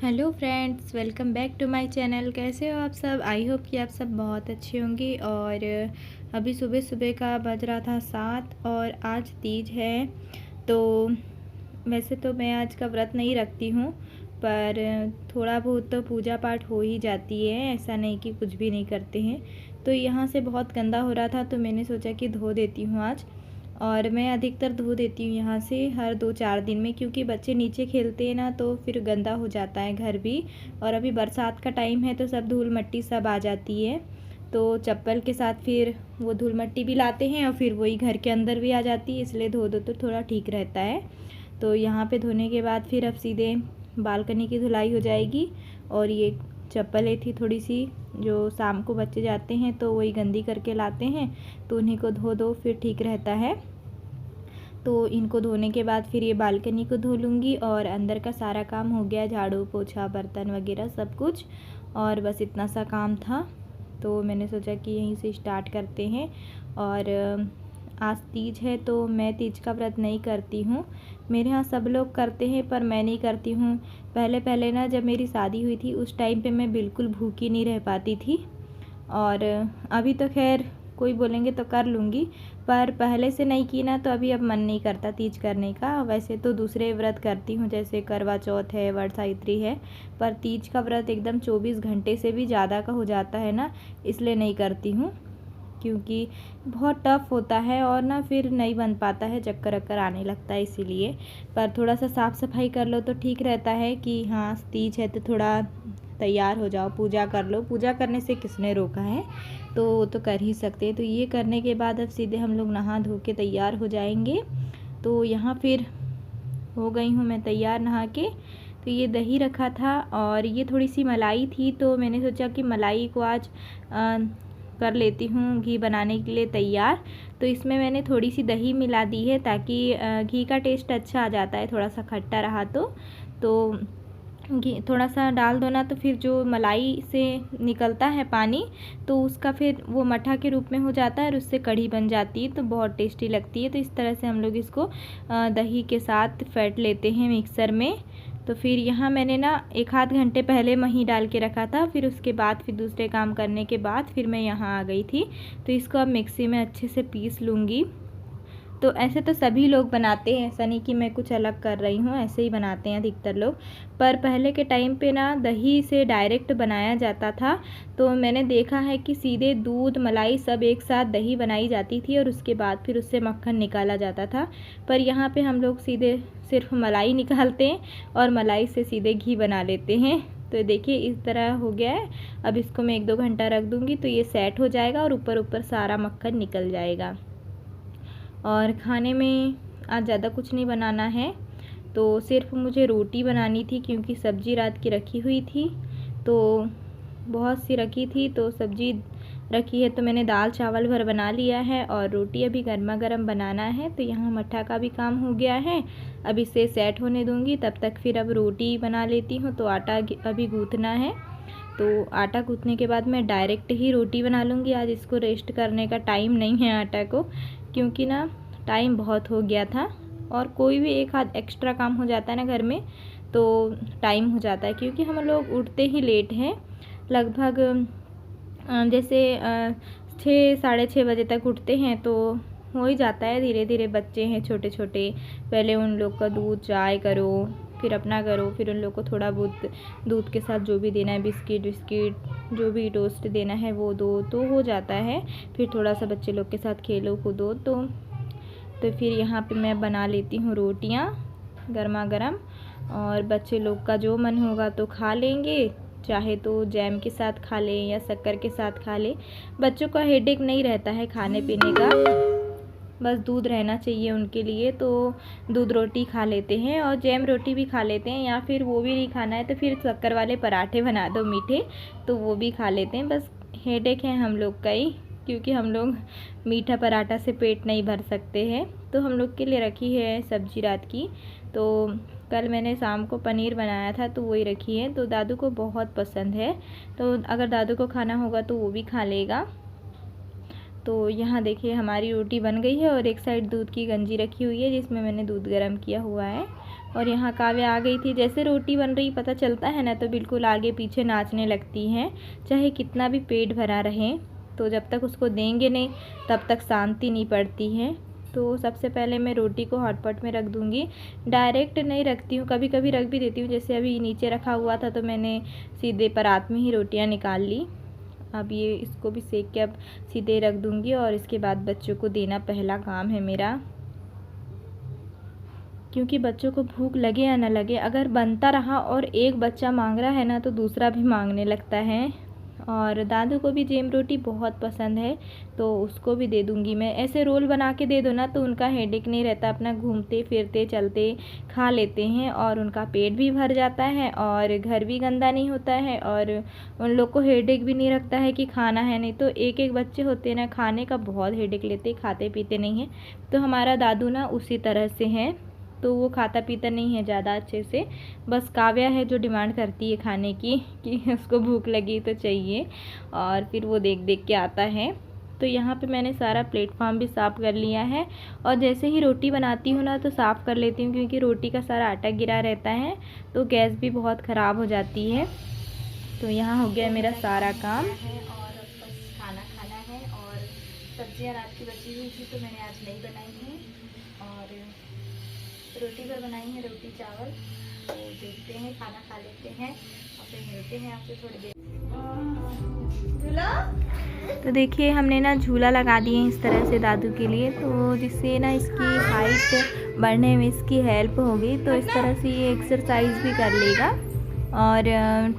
Hello friends, welcome back to my channel. कैसे हो आप सब? आई होप कि आप सब बहुत अच्छे होंगे। और अभी सुबह सुबह का बज रहा था 7 और आज तीज है। तो वैसे तो मैं आज का व्रत नहीं रखती हूँ, पर थोड़ा बहुत तो पूजा पाठ हो ही जाती है, ऐसा नहीं कि कुछ भी नहीं करते हैं। तो यहाँ से बहुत गंदा हो रहा था तो मैंने सोचा कि धो देती हूँ आज। और मैं अधिकतर धो देती हूँ यहाँ से हर 2-4 दिन में, क्योंकि बच्चे नीचे खेलते हैं ना तो फिर गंदा हो जाता है घर भी। और अभी बरसात का टाइम है तो सब धूल मिट्टी सब आ जाती है, तो चप्पल के साथ फिर वो धूल मिट्टी भी लाते हैं और फिर वही घर के अंदर भी आ जाती है, इसलिए धो दो तो थोड़ा ठीक रहता है। तो यहाँ पे धोने के बाद फिर अब सीधे बालकनी की धुलाई हो जाएगी। और ये चप्पलें थी थोड़ी सी, जो शाम को बच्चे जाते हैं तो वही गंदी करके लाते हैं, तो उन्हीं को धो दो फिर ठीक रहता है। तो इनको धोने के बाद फिर ये बालकनी को धो लूँगी और अंदर का सारा काम हो गया, झाड़ू पोछा बर्तन वगैरह सब कुछ। और बस इतना सा काम था, तो मैंने सोचा कि यहीं से स्टार्ट करते हैं। और आज तीज है तो मैं तीज का व्रत नहीं करती हूँ। मेरे यहाँ सब लोग करते हैं पर मैं नहीं करती हूँ। पहले पहले ना जब मेरी शादी हुई थी उस टाइम पे मैं बिल्कुल भूखी नहीं रह पाती थी। और अभी तो खैर कोई बोलेंगे तो कर लूँगी, पर पहले से नहीं की ना तो अभी अब मन नहीं करता तीज करने का। वैसे तो दूसरे व्रत करती हूँ, जैसे करवा चौथ है, वट सावित्री है, पर तीज का व्रत एकदम 24 घंटे से भी ज़्यादा का हो जाता है ना, इसलिए नहीं करती हूँ, क्योंकि बहुत टफ़ होता है और ना फिर नहीं बन पाता है, चक्कर वक्कर आने लगता है इसीलिए। पर थोड़ा सा साफ़ सफाई कर लो तो ठीक रहता है कि हाँ तीज है तो थोड़ा तैयार हो जाओ, पूजा कर लो। पूजा करने से किसने रोका है, तो वो तो कर ही सकते हैं। तो ये करने के बाद अब सीधे हम लोग नहा धो के तैयार हो जाएंगे। तो यहाँ फिर हो गई हूँ मैं तैयार नहा के। तो ये दही रखा था और ये थोड़ी सी मलाई थी, तो मैंने सोचा कि मलाई को आज कर लेती हूँ घी बनाने के लिए तैयार। तो इसमें मैंने थोड़ी सी दही मिला दी है ताकि घी का टेस्ट अच्छा आ जाता है, थोड़ा सा खट्टा रहा तो घी थोड़ा सा डाल दो ना, तो फिर जो मलाई से निकलता है पानी तो उसका फिर वो मट्ठा के रूप में हो जाता है और उससे कढ़ी बन जाती है, तो बहुत टेस्टी लगती है। तो इस तरह से हम लोग इसको दही के साथ फेंट लेते हैं मिक्सर में। तो फिर यहाँ मैंने ना 1 आध घंटे पहले मही डाल के रखा था, फिर उसके बाद फिर दूसरे काम करने के बाद फिर मैं यहाँ आ गई थी। तो इसको अब मिक्सी में अच्छे से पीस लूँगी। तो ऐसे तो सभी लोग बनाते हैं, ऐसा नहीं कि मैं कुछ अलग कर रही हूँ, ऐसे ही बनाते हैं अधिकतर लोग। पर पहले के टाइम पे ना दही से डायरेक्ट बनाया जाता था, तो मैंने देखा है कि सीधे दूध मलाई सब एक साथ दही बनाई जाती थी और उसके बाद फिर उससे मक्खन निकाला जाता था। पर यहाँ पे हम लोग सीधे सिर्फ मलाई निकालते हैं और मलाई से सीधे घी बना लेते हैं। तो देखिए इस तरह हो गया है। अब इसको मैं 1-2 घंटा रख दूँगी तो ये सेट हो जाएगा और ऊपर ऊपर सारा मक्खन निकल जाएगा। और खाने में आज ज़्यादा कुछ नहीं बनाना है, तो सिर्फ मुझे रोटी बनानी थी, क्योंकि सब्ज़ी रात की रखी हुई थी, तो बहुत सी रखी थी तो सब्ज़ी रखी है, तो मैंने दाल चावल भर बना लिया है और रोटी अभी गर्मा गर्म बनाना है। तो यहाँ मट्ठा का भी काम हो गया है, अब इसे सेट होने दूँगी, तब तक फिर अब रोटी बना लेती हूँ। तो आटा अभी गूँथना है, तो आटा गूँथने के बाद मैं डायरेक्ट ही रोटी बना लूँगी। आज इसको रेस्ट करने का टाइम नहीं है आटा को, क्योंकि ना टाइम बहुत हो गया था और कोई भी एक आध एक्स्ट्रा काम हो जाता है ना घर में तो टाइम हो जाता है, क्योंकि हम लोग उठते ही लेट हैं। लगभग जैसे 6-6:30 बजे तक उठते हैं, तो हो ही जाता है। धीरे धीरे बच्चे हैं छोटे छोटे, पहले उन लोग का दूध चाय करो, फिर अपना करो, फिर उन लोग को थोड़ा बहुत दूध के साथ जो भी देना है, बिस्किट जो भी टोस्ट देना है वो दो, तो हो जाता है। फिर थोड़ा सा बच्चे लोग के साथ खेलो कूदो, तो फिर यहाँ पे मैं बना लेती हूँ रोटियाँ गर्मा गर्म। और बच्चे लोग का जो मन होगा तो खा लेंगे, चाहे तो जैम के साथ खा लें या शक्कर के साथ खा लें। बच्चों का हेडेक नहीं रहता है खाने पीने का, बस दूध रहना चाहिए उनके लिए, तो दूध रोटी खा लेते हैं और जैम रोटी भी खा लेते हैं, या फिर वो भी नहीं खाना है तो फिर शक्कर वाले पराठे बना दो मीठे, तो वो भी खा लेते हैं। बस हेडेक है हम लोग का ही, क्योंकि हम लोग मीठा पराठा से पेट नहीं भर सकते हैं। तो हम लोग के लिए रखी है सब्जी रात की। तो कल मैंने शाम को पनीर बनाया था तो वही रखी है, तो दादू को बहुत पसंद है, तो अगर दादू को खाना होगा तो वो भी खा लेगा। तो यहाँ देखिए हमारी रोटी बन गई है और एक साइड दूध की गंजी रखी हुई है जिसमें मैंने दूध गर्म किया हुआ है। और यहाँ काव्या आ गई थी। जैसे रोटी बन रही पता चलता है ना, तो बिल्कुल आगे पीछे नाचने लगती है, चाहे कितना भी पेट भरा रहे। तो जब तक उसको देंगे नहीं तब तक शांति नहीं पड़ती है। तो सबसे पहले मैं रोटी को हॉटपॉट में रख दूँगी, डायरेक्ट नहीं रखती हूँ, कभी कभी रख भी देती हूँ। जैसे अभी नीचे रखा हुआ था तो मैंने सीधे परात में ही रोटियाँ निकाल ली। अब ये इसको भी सेक के अब सीधे रख दूँगी और इसके बाद बच्चों को देना पहला काम है मेरा। क्योंकि बच्चों को भूख लगे या ना लगे, अगर बनता रहा और एक बच्चा मांग रहा है ना तो दूसरा भी मांगने लगता है। और दादू को भी जेम रोटी बहुत पसंद है तो उसको भी दे दूँगी मैं। ऐसे रोल बना के दे दो ना तो उनका हेडेक नहीं रहता, अपना घूमते फिरते चलते खा लेते हैं और उनका पेट भी भर जाता है और घर भी गंदा नहीं होता है और उन लोग को हेडेक भी नहीं रखता है कि खाना है। नहीं तो एक एक बच्चे होते हैं ना, खाने का बहुत हेडेक लेते, खाते पीते नहीं हैं। तो हमारा दादू ना उसी तरह से है, तो वो खाता पीता नहीं है ज़्यादा अच्छे से। बस काव्या है जो डिमांड करती है खाने की कि उसको भूख लगी तो चाहिए, और फिर वो देख देख के आता है। तो यहाँ पे मैंने सारा प्लेटफॉर्म भी साफ़ कर लिया है और जैसे ही रोटी बनाती हूँ ना तो साफ़ कर लेती हूँ, क्योंकि रोटी का सारा आटा गिरा रहता है तो गैस भी बहुत ख़राब हो जाती है। तो यहाँ हो गया मेरा सारा काम है और बस खाना खाना है। और सब्जियाँ रात की बची हुई थी तो मैंने आज नहीं बनाई हैं और रोटी पर बनाई है, रोटी चावल। तो देखते हैं, खाना खा लेते हैं और फिर मिलते हैं आपसे थोड़ी देर। झूला तो देखिए हमने ना झूला लगा दिए इस तरह से दादू के लिए, तो जिससे ना इसकी हाइट बढ़ने में इसकी हेल्प होगी। तो इस तरह से ये एक्सरसाइज भी कर लेगा और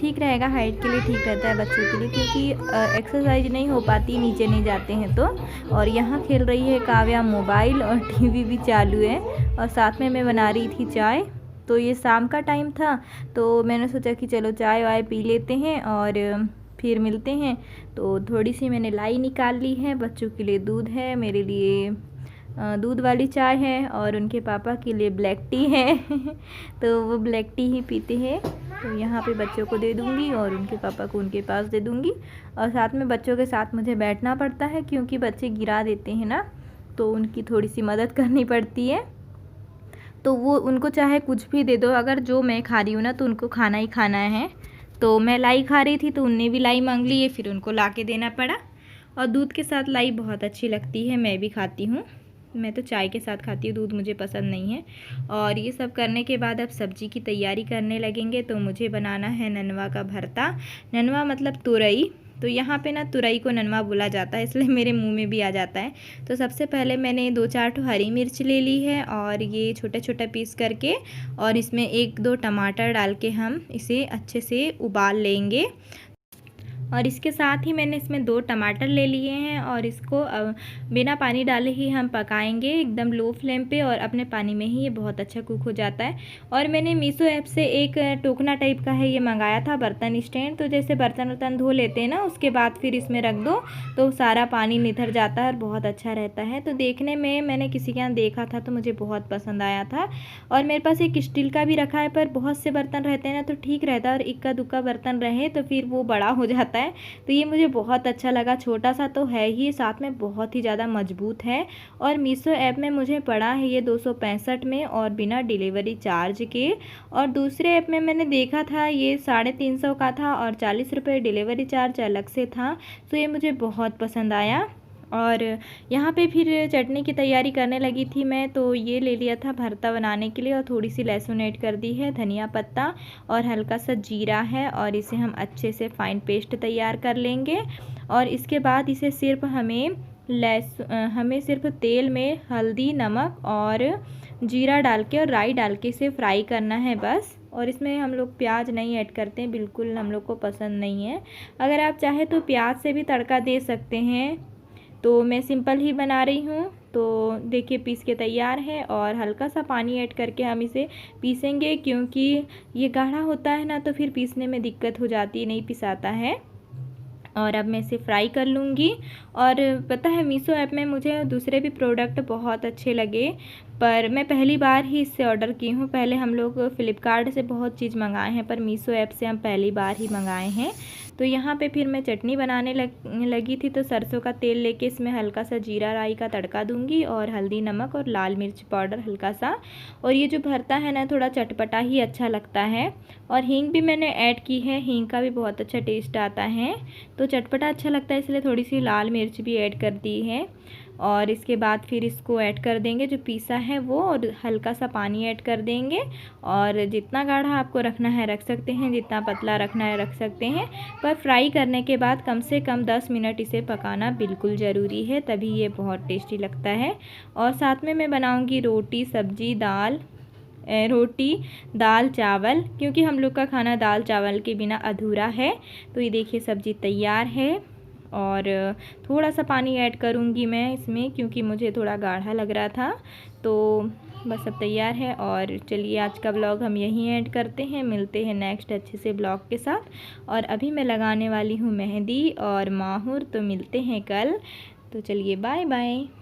ठीक रहेगा, हाइट के लिए ठीक रहता है बच्चों के लिए, क्योंकि एक्सरसाइज नहीं हो पाती नीचे नहीं जाते हैं तो। और यहाँ खेल रही है काव्या मोबाइल और टीवी भी चालू है और साथ में मैं बना रही थी चाय। तो ये शाम का टाइम था तो मैंने सोचा कि चलो चाय वाय पी लेते हैं और फिर मिलते हैं। तो थोड़ी सी मैंने लाई निकाल ली है, बच्चों के लिए दूध है, मेरे लिए दूध वाली चाय है और उनके पापा के लिए ब्लैक टी है तो वो ब्लैक टी ही पीते हैं। तो यहाँ पे बच्चों को दे दूँगी और उनके पापा को उनके पास दे दूँगी। और साथ में बच्चों के साथ मुझे बैठना पड़ता है, क्योंकि बच्चे गिरा देते हैं ना, तो उनकी थोड़ी सी मदद करनी पड़ती है। तो वो उनको चाहे कुछ भी दे दो, अगर जो मैं खा रही हूँ ना तो उनको खाना ही खाना है। तो मैं लाई खा रही थी तो उनने भी लाई मांग ली है, फिर उनको ला के देना पड़ा। और दूध के साथ लाई बहुत अच्छी लगती है, मैं भी खाती हूँ। मैं तो चाय के साथ खाती हूँ, दूध मुझे पसंद नहीं है। और ये सब करने के बाद अब सब्जी की तैयारी करने लगेंगे। तो मुझे बनाना है ननवा का भरता। ननवा मतलब तुरई, तो यहाँ पे ना तुरई को ननवा बोला जाता है, इसलिए मेरे मुंह में भी आ जाता है। तो सबसे पहले मैंने 2-4 हरी मिर्च ले ली है और ये छोटा छोटा पीस करके, और इसमें 1-2 टमाटर डाल के हम इसे अच्छे से उबाल लेंगे। और इसके साथ ही मैंने इसमें 2 टमाटर ले लिए हैं और इसको बिना पानी डाले ही हम पकाएंगे एकदम लो फ्लेम पे, और अपने पानी में ही ये बहुत अच्छा कुक हो जाता है। और मैंने मीशो ऐप से एक टोकना टाइप का है ये मंगाया था, बर्तन स्टैंड। तो जैसे बर्तन वर्तन धो लेते हैं ना, उसके बाद फिर इसमें रख दो तो सारा पानी निथर जाता है और बहुत अच्छा रहता है। तो देखने में मैंने किसी के यहाँ देखा था तो मुझे बहुत पसंद आया था। और मेरे पास एक स्टील का भी रखा है, पर बहुत से बर्तन रहते हैं ना तो ठीक रहता है, और इक्का दुक्का बर्तन रहे तो फिर वो बड़ा हो जाता है। तो ये मुझे बहुत अच्छा लगा, छोटा सा तो है ही, साथ में बहुत ही ज़्यादा मजबूत है। और मीशो ऐप में मुझे पड़ा है ये 265 में और बिना डिलीवरी चार्ज के। और दूसरे ऐप में मैंने देखा था ये 350 का था और 40 रुपये डिलीवरी चार्ज अलग से था। तो ये मुझे बहुत पसंद आया। और यहाँ पे फिर चटनी की तैयारी करने लगी थी मैं, तो ये ले लिया था भरता बनाने के लिए और थोड़ी सी लहसुन ऐड कर दी है, धनिया पत्ता और हल्का सा जीरा है, और इसे हम अच्छे से फाइन पेस्ट तैयार कर लेंगे। और इसके बाद इसे सिर्फ हमें सिर्फ तेल में हल्दी, नमक और जीरा डाल के और राई डाल के इसे फ्राई करना है बस। और इसमें हम लोग प्याज नहीं ऐड करते हैं, बिल्कुल हम लोग को पसंद नहीं है। अगर आप चाहे तो प्याज से भी तड़का दे सकते हैं, तो मैं सिंपल ही बना रही हूँ। तो देखिए पीस के तैयार है और हल्का सा पानी ऐड करके हम इसे पीसेंगे, क्योंकि ये गाढ़ा होता है ना तो फिर पीसने में दिक्कत हो जाती है, नहीं पिसाता है। और अब मैं इसे फ्राई कर लूँगी। और पता है मीशो ऐप में मुझे दूसरे भी प्रोडक्ट बहुत अच्छे लगे, पर मैं पहली बार ही इससे ऑर्डर की हूँ। पहले हम लोग फ़्लिपकार्ट से बहुत चीज़ मंगाए हैं, पर मीशो ऐप से हम पहली बार ही मंगाए हैं। तो यहाँ पे फिर मैं चटनी बनाने लगी थी। तो सरसों का तेल लेके इसमें हल्का सा जीरा राई का तड़का दूंगी और हल्दी नमक और लाल मिर्च पाउडर हल्का सा। और ये जो भरता है ना थोड़ा चटपटा ही अच्छा लगता है। और हींग भी मैंने ऐड की है, हींग का भी बहुत अच्छा टेस्ट आता है। तो चटपटा अच्छा लगता है इसलिए थोड़ी सी लाल मिर्च भी ऐड कर दी है। और इसके बाद फिर इसको ऐड कर देंगे जो पीसा है वो, और हल्का सा पानी ऐड कर देंगे। और जितना गाढ़ा आपको रखना है रख सकते हैं, जितना पतला रखना है रख सकते हैं। पर फ्राई करने के बाद कम से कम 10 मिनट इसे पकाना बिल्कुल ज़रूरी है, तभी ये बहुत टेस्टी लगता है। और साथ में मैं बनाऊँगी रोटी सब्जी रोटी दाल चावल, क्योंकि हम लोग का खाना दाल चावल के बिना अधूरा है। तो ये देखिए सब्ज़ी तैयार है। और थोड़ा सा पानी ऐड करूँगी मैं इसमें, क्योंकि मुझे थोड़ा गाढ़ा लग रहा था। तो बस अब तैयार है। और चलिए आज का ब्लॉग हम यहीं ऐड करते हैं, मिलते हैं नेक्स्ट अच्छे से ब्लॉग के साथ। और अभी मैं लगाने वाली हूँ मेहंदी और माहुर, तो मिलते हैं कल। तो चलिए बाय बाय।